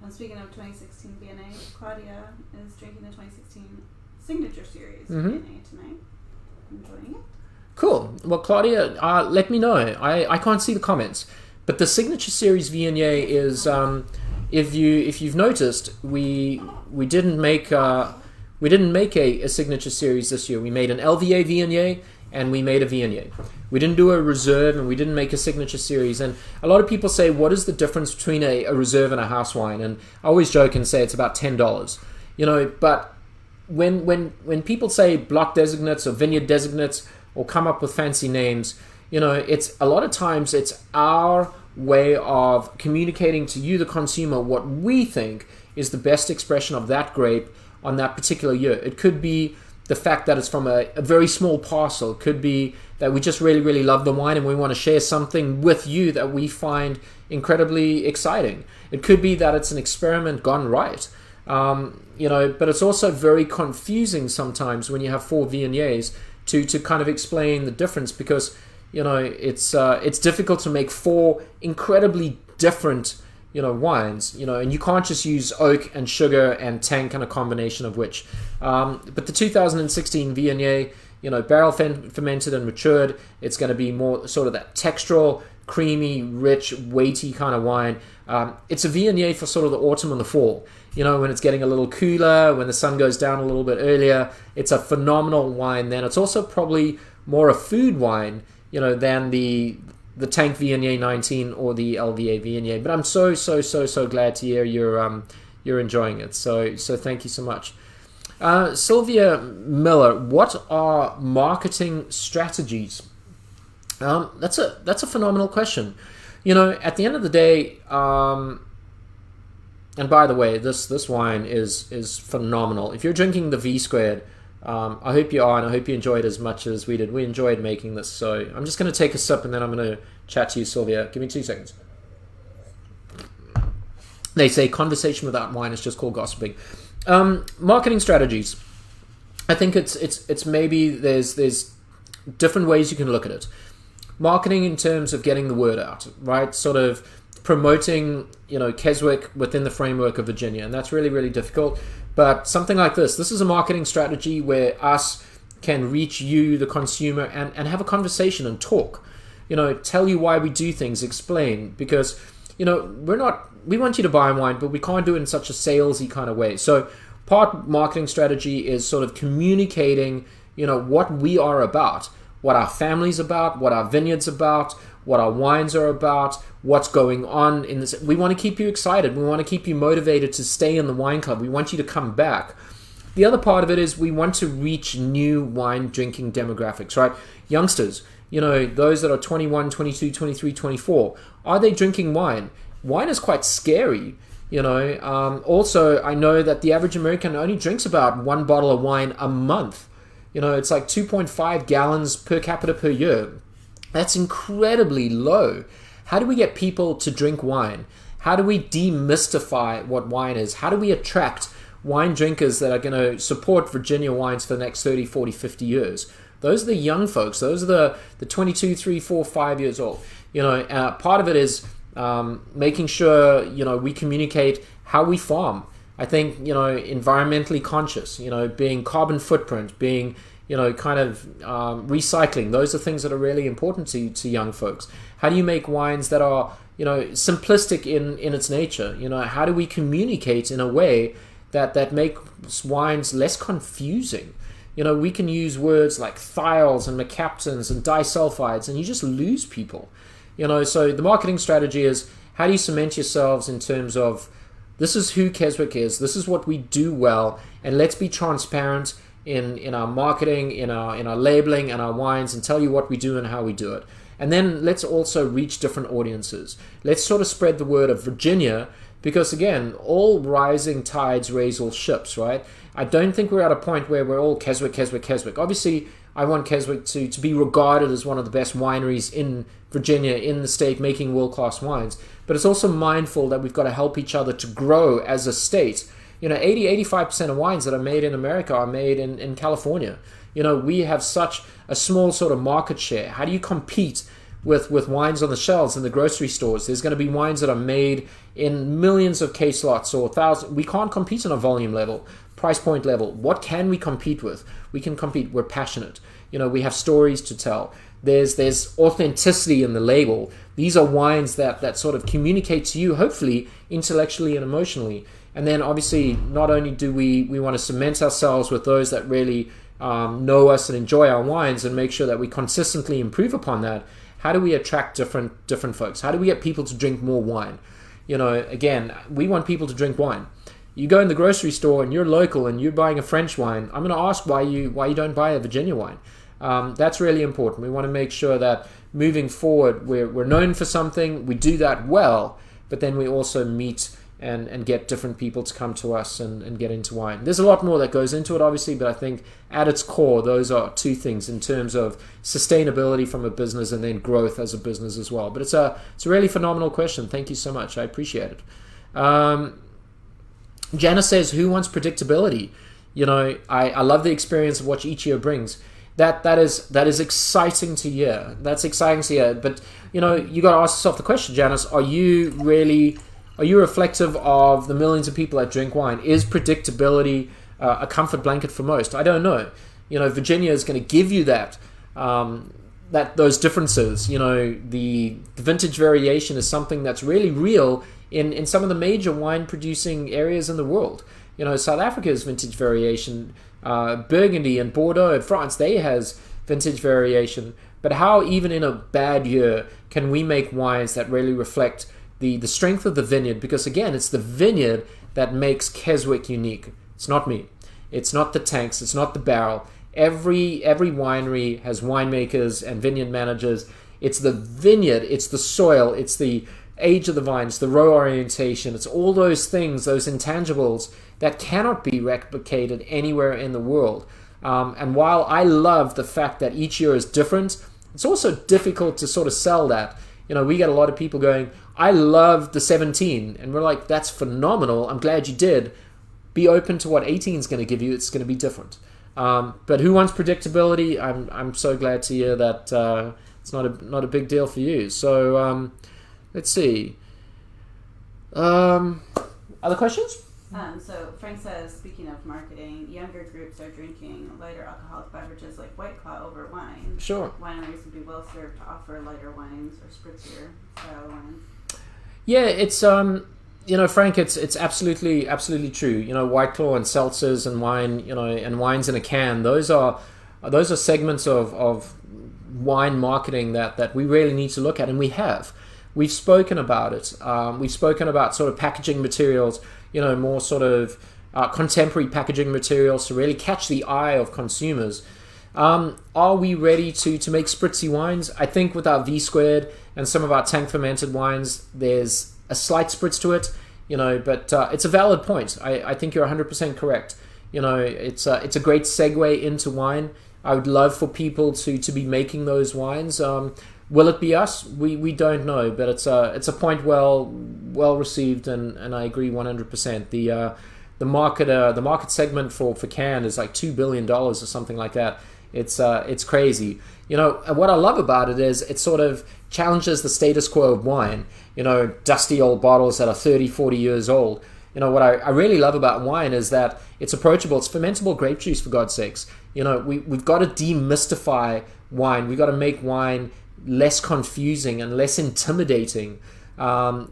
And speaking of 2016 VNA, Claudia is drinking the 2016 Signature Series VNA tonight. Enjoying it. Cool. Well, Claudia, let me know. I can't see the comments, but the Signature Series Viognier is, if you've noticed, we didn't make a Signature Series this year. We made an LVA Viognier and we made a Viognier. We didn't do a Reserve and we didn't make a Signature Series. And a lot of people say, what is the difference between a Reserve and a house wine? And I always joke and say it's about $10. But when people say block designates or vineyard designates, or come up with fancy names, it's a lot of times it's our way of communicating to you, the consumer, what we think is the best expression of that grape on that particular year. It could be the fact that it's from a very small parcel. It could be that we just really, really love the wine and we want to share something with you that we find incredibly exciting. It could be that it's an experiment gone right. But it's also very confusing sometimes when you have 4 Viogniers to kind of explain the difference, because it's difficult to make 4 incredibly different wines, and you can't just use oak and sugar and tank and a combination of which. But the 2016 Viognier, barrel fermented and matured, it's going to be more sort of that textural, creamy, rich, weighty kind of wine. It's a Viognier for sort of the autumn and the fall. When it's getting a little cooler, when the sun goes down a little bit earlier, it's a phenomenal wine then. It's also probably more a food wine, than the Tank Viognier 19 or the LVA Viognier. But I'm so glad to hear you're enjoying it. So thank you so much. Sylvia Miller, what are marketing strategies? That's a phenomenal question. At the end of the day, and by the way, this wine is phenomenal. If you're drinking the V Squared, I hope you are, and I hope you enjoyed as much as we did. We enjoyed making this, so I'm just going to take a sip, and then I'm going to chat to you, Sylvia. Give me 2 seconds. They say conversation without wine is just called gossiping. Marketing strategies. I think it's maybe there's different ways you can look at it. Marketing in terms of getting the word out, right? Sort of promoting, Keswick within the framework of Virginia, and that's really, really difficult. But something like this is a marketing strategy where us can reach you, the consumer, and have a conversation and talk. Tell you why we do things, explain, because we want you to buy wine, but we can't do it in such a salesy kind of way. So part marketing strategy is sort of communicating, what we are about, what our family's about, what our vineyard's about, what our wines are about, what's going on in this. We want to keep you excited. We want to keep you motivated to stay in the wine club. We want you to come back. The other part of it is we want to reach new wine drinking demographics, right? Youngsters, those that are 21, 22, 23, 24. Are they drinking wine? Wine is quite scary, Also, I know that the average American only drinks about 1 bottle of wine a month. It's like 2.5 gallons per capita per year. That's incredibly low. How do we get people to drink wine? How do we demystify what wine is? How do we attract wine drinkers that are going to support Virginia wines for the next 30, 40, 50 years? Those are the young folks. Those are the 22, 3, 4, 5 years old. Part of it is making sure, we communicate how we farm. I think, environmentally conscious, being carbon footprint, being, kind of recycling. Those are things that are really important to young folks. How do you make wines that are, simplistic in its nature? How do we communicate in a way that makes wines less confusing? We can use words like thiols and mercaptans and disulfides, and you just lose people. So the marketing strategy is, how do you cement yourselves in terms of, this is who Keswick is, this is what we do well, and let's be transparent in our marketing, in our labeling and our wines, and tell you what we do and how we do it. And then let's also reach different audiences. Let's sort of spread the word of Virginia, because again, all rising tides raise all ships, right? I don't think we're at a point where we're all Keswick, Keswick, Keswick. Obviously, I want Keswick to be regarded as one of the best wineries in Virginia, in the state, making world-class wines. But it's also mindful that we've got to help each other to grow as a state. 85% of wines that are made in America are made in California. We have such a small sort of market share. How do you compete with wines on the shelves in the grocery stores? There's going to be wines that are made in millions of case lots or thousands. We can't compete on a volume level, price point level. What can we compete with? We can compete. We're passionate. We have stories to tell. There's authenticity in the label. These are wines that sort of communicate to you, hopefully, intellectually and emotionally. And then obviously, not only do we want to cement ourselves with those that really know us and enjoy our wines, and make sure that we consistently improve upon that, how do we attract different folks? How do we get people to drink more wine? Again, we want people to drink wine. You go in the grocery store and you're local and you're buying a French wine, I'm going to ask why you don't buy a Virginia wine. That's really important. We want to make sure that moving forward, we're known for something, we do that well, but then we also meet and get different people to come to us and get into wine. There's a lot more that goes into it, obviously, but I think at its core, those are two things in terms of sustainability from a business and then growth as a business as well. But it's a really phenomenal question. Thank you so much. I appreciate it. Janice says, who wants predictability? I love the experience of what each year brings. That is exciting to hear. That's exciting to hear. But, you got to ask yourself the question, Janice, are you reflective of the millions of people that drink wine? Is predictability a comfort blanket for most? I don't know. Virginia is going to give you that those differences. The vintage variation is something that's really real in some of the major wine producing areas in the world. South Africa's vintage variation, Burgundy and Bordeaux in France, they has vintage variation. But how, even in a bad year, can we make wines that really reflect the strength of the vineyard? Because again, it's the vineyard that makes Keswick unique. It's not me. It's not the tanks. It's not the barrel. Every winery has winemakers and vineyard managers. It's the vineyard. It's the soil. It's the age of the vines, the row orientation. It's all those things, those intangibles that cannot be replicated anywhere in the world. And while I love the fact that each year is different, it's also difficult to sort of sell that. We get a lot of people going, I love the 17. And we're like, that's phenomenal. I'm glad you did. Be open to what 18 is going to give you. It's going to be different. But who wants predictability? I'm so glad to hear that it's not a big deal for you. So let's see. Other questions? So Frank says, speaking of marketing, younger groups are drinking lighter alcoholic beverages like White Claw over wine. Sure. Wineries would be well served to offer lighter wines or spritzier style wines. Yeah, it's Frank, it's absolutely true. White Claw and seltzers and wine, and wines in a can. Those are segments of wine marketing that we really need to look at, and we've spoken about it. We've spoken about sort of packaging materials, more sort of contemporary packaging materials to really catch the eye of consumers. Are we ready to make spritzy wines? I think with our V squared and some of our tank fermented wines, there's a slight spritz to it, but it's a valid point. I think you're 100% correct. It's a great segue into wine. I would love for people to be making those wines. Will it be us? We don't know, but it's a point well received, and I agree 100%. The market segment for can is like $2 billion or something like that. It's crazy. What I love about it is it sort of challenges the status quo of wine. Dusty old bottles that are 30, 40 years old. what I really love about wine is that it's approachable. It's fermentable grape juice, for God's sakes. We've got to demystify wine. We've got to make wine less confusing and less intimidating. That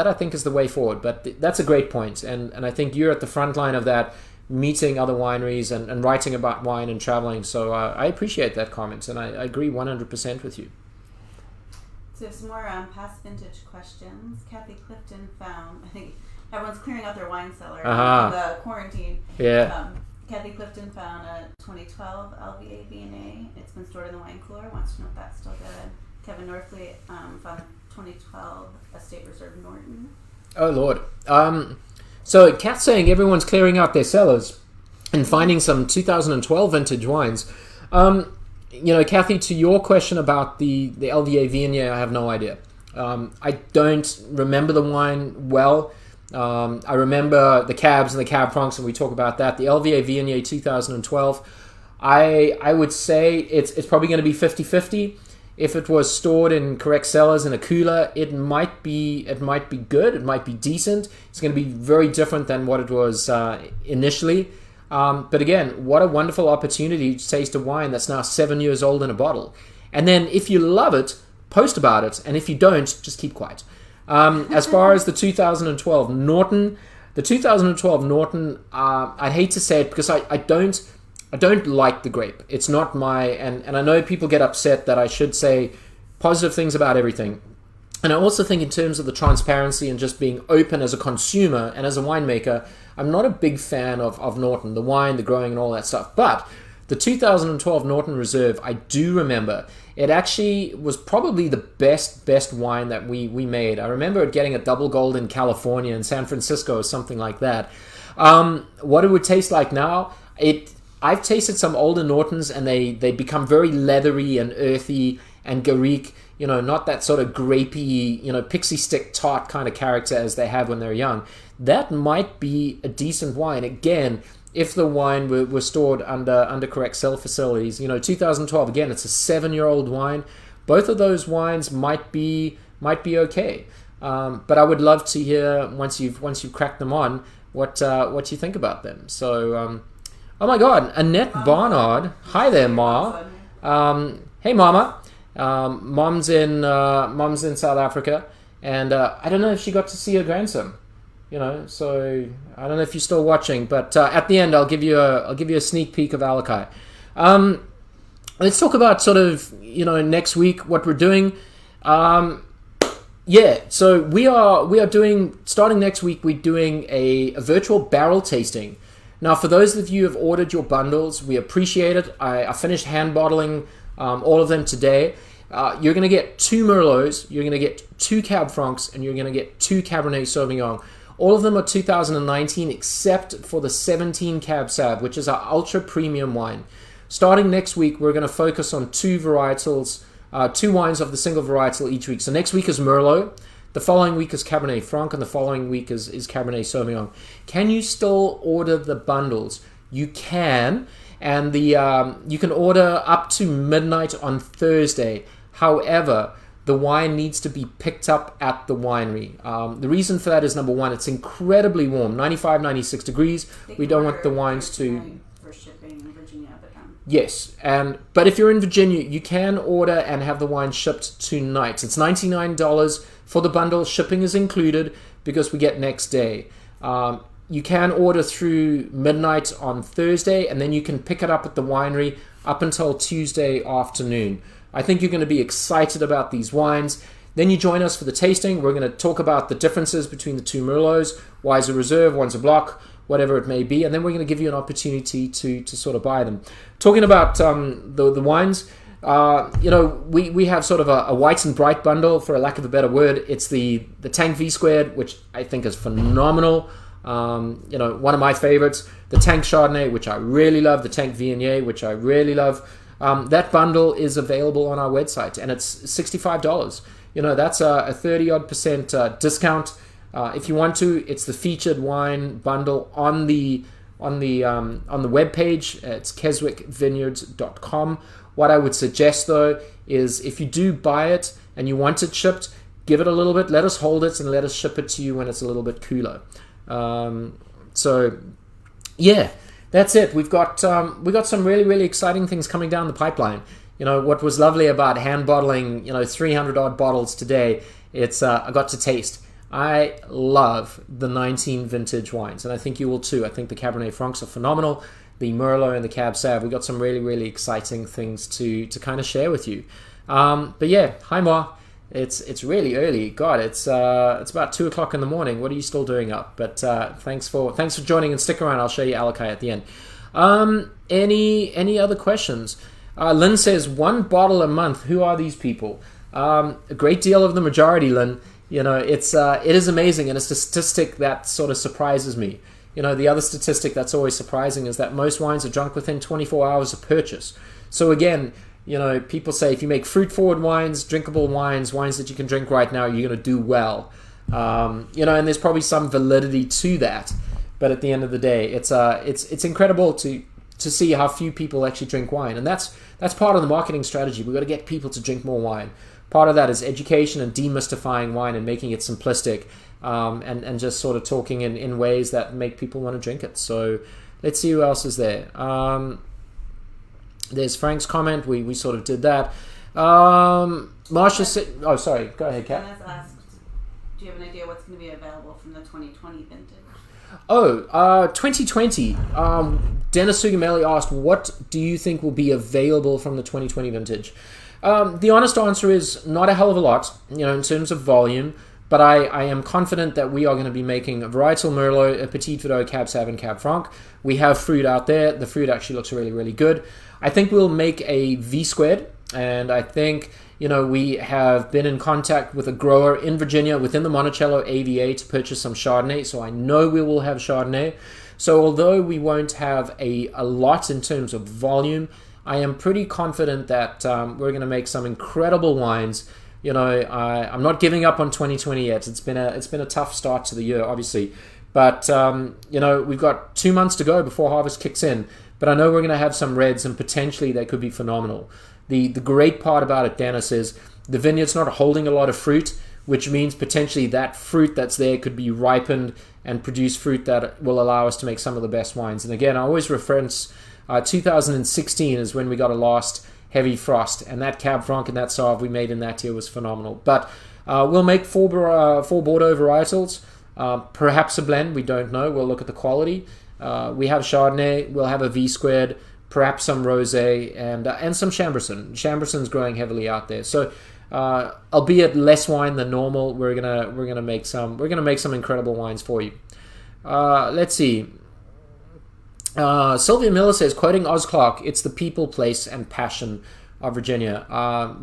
I think is the way forward. But that's a great point. And I think you're at the front line of that, meeting other wineries and writing about wine and traveling. So I appreciate that comment, and I agree 100% with you. So some more past vintage questions. Kathy Clifton found, I think everyone's clearing out their wine cellar in the quarantine. Yeah. Kathy Clifton found a 2012 LVA V&A. It's been stored in the wine cooler. Wants to know if that's still good. Kevin Northley found a 2012 Estate Reserve Norton. Oh, Lord. So Kat's saying everyone's clearing out their cellars and finding some 2012 vintage wines. Kathy, to your question about the LVA Viognier, I have no idea. I don't remember the wine well. I remember the cabs and the cab francs, and we talk about that. The LVA Viognier 2012, I would say it's probably going to be 50-50. If it was stored in correct cellars in a cooler, it might be good. It might be decent. It's going to be very different than what it was initially. But again, what a wonderful opportunity to taste a wine that's now 7 years old in a bottle. And then if you love it, post about it. And if you don't, just keep quiet. As far as the 2012 Norton, I'd hate to say it because I don't like the grape. It's not my, and I know people get upset that I should say positive things about everything. And I also think in terms of the transparency and just being open as a consumer and as a winemaker, I'm not a big fan of Norton, the wine, the growing and all that stuff. But the 2012 Norton Reserve, I do remember. It actually was probably the best wine that we made. I remember it getting a double gold in California and San Francisco or something like that. What it would taste like now, I've tasted some older Nortons and they become very leathery and earthy and garrigue, not that sort of grapey, pixie stick tart kind of character as they have when they're young. That might be a decent wine. Again, if the wine were stored under correct cellar facilities. 2012, again, it's a 7-year-old wine. Both of those wines might be okay. But I would love to hear, once you've cracked them on, what you think about them. So, oh my God, Annette Barnard. Hi there, Ma. Hey, Mama. Mom's in South Africa, and I don't know if she got to see her grandson. So I don't know if you're still watching, but at the end I'll give you a sneak peek of Alakai. Let's talk about sort of next week what we're doing. So we are doing, starting next week, we're doing a virtual barrel tasting. Now, for those of you who have ordered your bundles, we appreciate it. I finished hand bottling all of them today. You're going to get 2 Merlots, you're going to get 2 Cab Francs, and you're going to get 2 Cabernet Sauvignon. All of them are 2019 except for the 17 Cab Sav, which is our ultra premium wine. Starting next week, we're going to focus on 2 varietals, 2 wines of the single varietal each week. So next week is Merlot, the following week is Cabernet Franc, and the following week is Cabernet Sauvignon. Can you still order the bundles? You can, and you can order up to midnight on Thursday. However, the wine needs to be picked up at the winery. The reason for that is, number one, it's incredibly warm, 95, 96 degrees. We don't want the wines to... For shipping in Virginia, but yes, but if you're in Virginia, you can order and have the wine shipped tonight. It's $99 for the bundle. Shipping is included because we get next day. You can order through midnight on Thursday, and then you can pick it up at the winery up until Tuesday afternoon. I think you're going to be excited about these wines. Then you join us for the tasting. We're going to talk about the differences between the 2 Merlots. One's a reserve, one's a block, whatever it may be. And then we're going to give you an opportunity to sort of buy them. Talking about the wines, we have sort of a white and bright bundle, for a lack of a better word. It's the Tank V Squared, which I think is phenomenal. One of my favorites. The Tank Chardonnay, which I really love. The Tank Viognier, which I really love. That bundle is available on our website, and it's $65. That's a 30% discount. If you want to, it's the featured wine bundle on the web page. It's keswickvineyards.com. What I would suggest though is, if you do buy it and you want it shipped, give it a little bit, let us hold it, and let us ship it to you when it's a little bit cooler. So yeah, that's it. We've got some really, really exciting things coming down the pipeline. What was lovely about hand bottling 300 odd bottles today, it's I got to taste. I love the 19 vintage wines, and I think you will too. I think the Cabernet Francs are phenomenal. The Merlot and the Cab Sav, we've got some really, really exciting things to kind of share with you. But yeah, hi Ma. It's really early. God, it's about 2 o'clock in the morning. What are you still doing up? But thanks for joining, and stick around. I'll show you Alakai at the end. Any other questions? Lynn says 1 bottle a month. Who are these people? A great deal of the majority, Lynn. It is amazing, and it's a statistic that sort of surprises me. The other statistic that's always surprising is that most wines are drunk within 24 hours of purchase. So again, people say if you make fruit-forward wines, drinkable wines that you can drink right now, you're going to do well. And there's probably some validity to that. But at the end of the day, it's incredible to see how few people actually drink wine, and that's part of the marketing strategy. We've got to get people to drink more wine. Part of that is education and demystifying wine and making it simplistic, and just sort of talking in ways that make people want to drink it. So let's see who else is there. There's Frank's comment. We sort of did that. Marsha said, oh, sorry. Go ahead, Kat. Dennis asked, do you have an idea what's going to be available from the 2020 vintage? 2020. Dennis Sugamelli asked, what do you think will be available from the 2020 vintage? The honest answer is not a hell of a lot, in terms of volume, but I am confident that we are going to be making a varietal Merlot, a Petit Verdot, Cab Sav, and Cab Franc. We have fruit out there. The fruit actually looks really, really good. I think we'll make a V-squared, and I think, we have been in contact with a grower in Virginia within the Monticello AVA to purchase some Chardonnay, so I know we will have Chardonnay. So although we won't have a lot in terms of volume, I am pretty confident that we're going to make some incredible wines. I'm not giving up on 2020 yet. It's been a tough start to the year, obviously, but we've got 2 months to go before harvest kicks in. But I know we're going to have some reds, and potentially they could be phenomenal. The great part about it, Dennis, is the vineyard's not holding a lot of fruit, which means potentially that fruit that's there could be ripened and produce fruit that will allow us to make some of the best wines. And again, I always reference 2016 is when we got a last heavy frost, and that Cab Franc and that Sauv we made in that year was phenomenal. But we'll make four Bordeaux varietals, perhaps a blend, we don't know. We'll look at the quality. We have Chardonnay, we'll have a V-squared, perhaps some Rosé, and some Chambourcin. Chambourcin's growing heavily out there. So albeit less wine than normal, we're gonna make some incredible wines for you. Let's see. Sylvia Miller says, quoting Oz Clarke, it's the people, place, and passion of Virginia.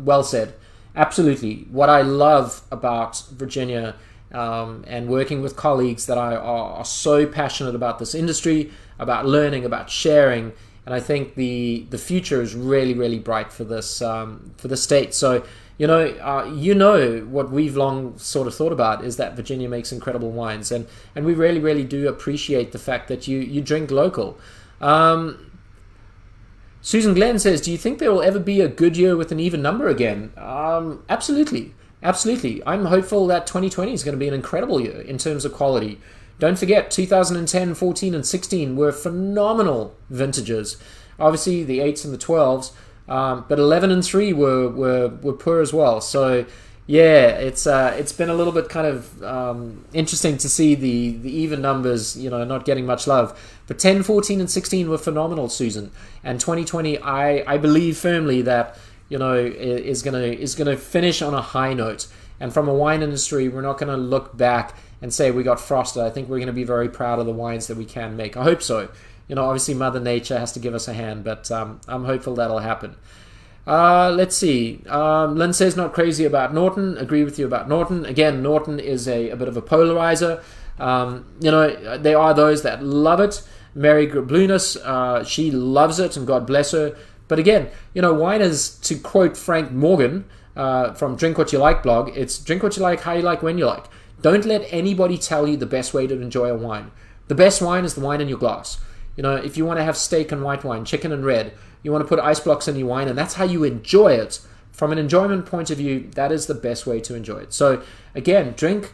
Well said. Absolutely. What I love about Virginia, and working with colleagues that are so passionate about this industry, about learning, about sharing, and I think the future is really, really bright for this state. So what we've long sort of thought about is that Virginia makes incredible wines, and we really, really do appreciate the fact that you drink local. Susan Glenn says, do you think there will ever be a good year with an even number again? Absolutely. I'm hopeful that 2020 is going to be an incredible year in terms of quality. Don't forget, 2010, 14, and 16 were phenomenal vintages. Obviously, the 8s and the 12s, but 11 and 3 were poor as well. So, yeah, it's been a little bit kind of interesting to see the even numbers, not getting much love. But 10, 14, and 16 were phenomenal, Susan. And 2020, I believe firmly that is gonna finish on a high note. And from a wine industry, we're not going to look back and say we got frosted. I think we're going to be very proud of the wines that we can make. I hope so. Obviously Mother Nature has to give us a hand, but I'm hopeful that'll happen. Let's see. Lynn says not crazy about Norton. Agree with you about Norton. Again, Norton is a bit of a polarizer. There are those that love it. Mary Grablunas, she loves it, and God bless her. But again, wine is, to quote Frank Morgan from Drink What You Like blog, it's drink what you like, how you like, when you like. Don't let anybody tell you the best way to enjoy a wine. The best wine is the wine in your glass. If you want to have steak and white wine, chicken and red, you want to put ice blocks in your wine, and that's how you enjoy it. from an enjoyment point of view, that is the best way to enjoy it. So again, drink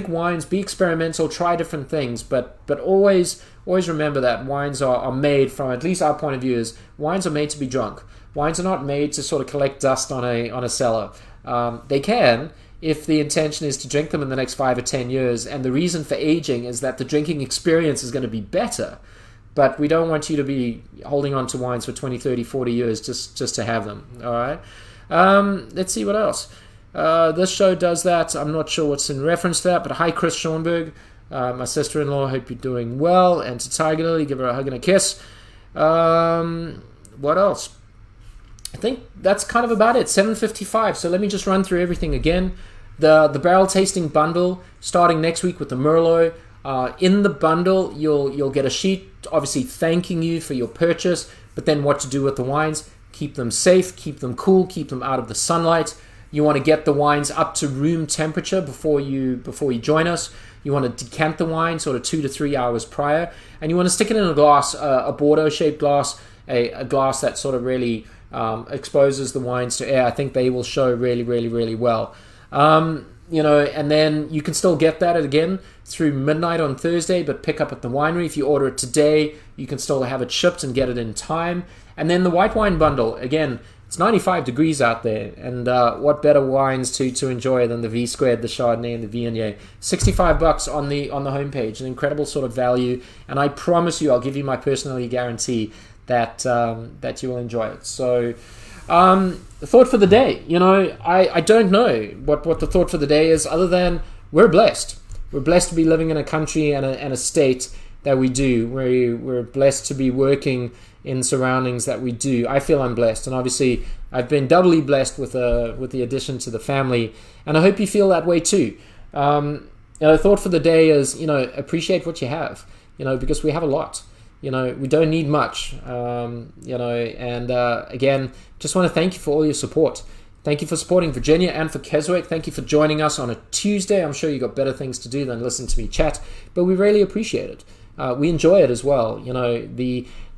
wines, be experimental, try different things, but always remember that wines are made from, at least our point of view is, wines are made to be drunk. Wines are not made to sort of collect dust on a cellar. They can, if the intention is to drink them in the next 5 or 10 years, and the reason for aging is that the drinking experience is going to be better. But we don't want you to be holding on to wines for 20, 30, 40 years just to have them. All right. Let's see what else. This show does that. I'm not sure what's in reference to that, but hi, Chris Schoenberg, my sister-in-law. Hope you're doing well. And to Tiger Lily, give her a hug and a kiss. What else? I think that's kind of about it. 7:55. So let me just run through everything again. The barrel tasting bundle starting next week with the Merlot. In the bundle, you'll get a sheet, obviously thanking you for your purchase, but then what to do with the wines. Keep them safe, keep them cool, keep them out of the sunlight. You want to get the wines up to room temperature before you join us. You want to decant the wine sort of 2 to 3 hours prior, and you want to stick it in a glass, a Bordeaux-shaped glass, a glass that sort of really exposes the wines to air. I think they will show really, really, really well. And then you can still get that again through midnight on Thursday, but pick up at the winery. If you order it today, you can still have it shipped and get it in time. And then the white wine bundle, again, it's 95 degrees out there, and what better wines to enjoy than the V Squared, the Chardonnay, and the Viognier. $65 on the homepage, an incredible sort of value, and I promise you, I'll give you my personal guarantee that you will enjoy it. So, the thought for the day, I don't know what the thought for the day is, other than we're blessed. We're blessed to be living in a country and a state that we do. We're blessed to be working in surroundings that we do. I feel I'm blessed, and obviously I've been doubly blessed with the addition to the family, and I hope you feel that way too. The thought for the day is, appreciate what you have, because we have a lot. We don't need much, again, just want to thank you for all your support. Thank you for supporting Virginia and for Keswick. Thank you for joining us on a Tuesday. I'm sure you got better things to do than listen to me chat, but we really appreciate it. We enjoy it as well.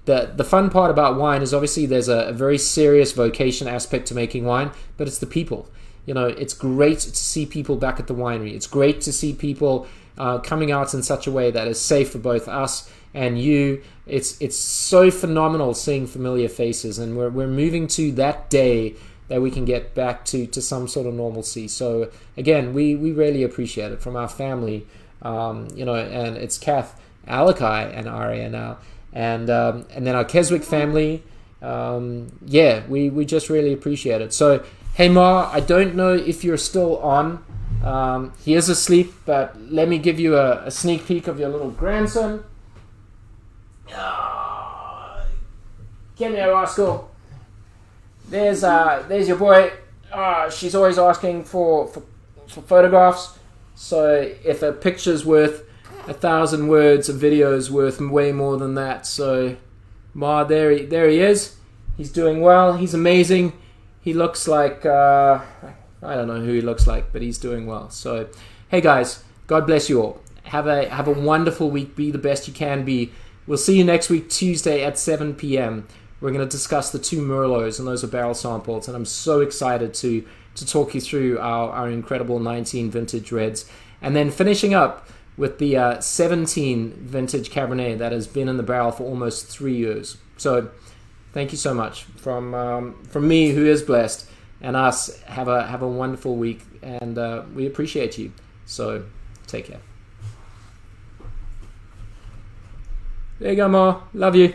The fun part about wine is obviously there's a very serious vocation aspect to making wine, but it's the people. It's great to see people back at the winery. It's great to see people coming out in such a way that is safe for both us and you. It's so phenomenal seeing familiar faces, and we're moving to that day that we can get back to some sort of normalcy. So again, we really appreciate it from our family, and it's Kath, Alakai, and Aria now, and then our Keswick family. We just really appreciate it. So hey Ma, I don't know if you're still on. He is asleep, but let me give you a sneak peek of your little grandson. Come here, rascal. There's your boy. She's always asking for photographs. So if a picture's worth 1,000 words, a video's worth way more than that. So Ma, there he is. He's doing well. He's amazing. He looks like I don't know who he looks like, but he's doing well. So hey guys, God bless you all. Have a wonderful week. Be the best you can be. We'll see you next week, Tuesday at 7 p.m. We're going to discuss the 2 Merlots, and those are barrel samples. And I'm so excited to talk you through our incredible 19 vintage reds. And then finishing up with the 17 vintage Cabernet that has been in the barrel for almost 3 years. So thank you so much from me, who is blessed, and us. Have a wonderful week, and we appreciate you. So take care. There you go, Ma. Love you.